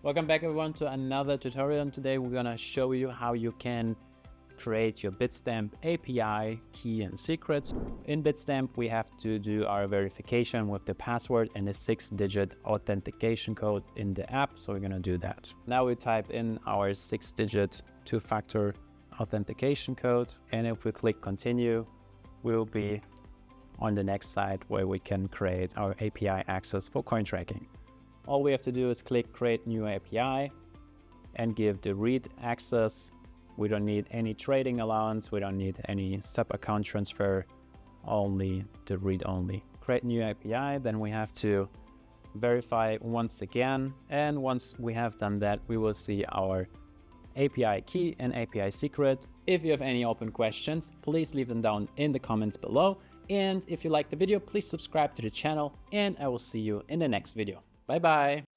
Welcome back everyone to another tutorial, and today we're gonna show you how you can create your Bitstamp API key and secrets. In Bitstamp, we have to do our verification with the password and the 6-digit authentication code in the app, so we're gonna do that. Now we type in our 6-digit two-factor authentication code, and if we click continue, we'll be on the next site where we can create our API access for CoinTracking. All we have to do is click create new API and give the read access. We don't need any trading allowance. We don't need any sub account transfer, only the read only. Create new API, then we have to verify once again. And once we have done that, we will see our API key and API secret. If you have any open questions, please leave them down in the comments below. And if you liked the video, please subscribe to the channel, and I will see you in the next video. Bye bye.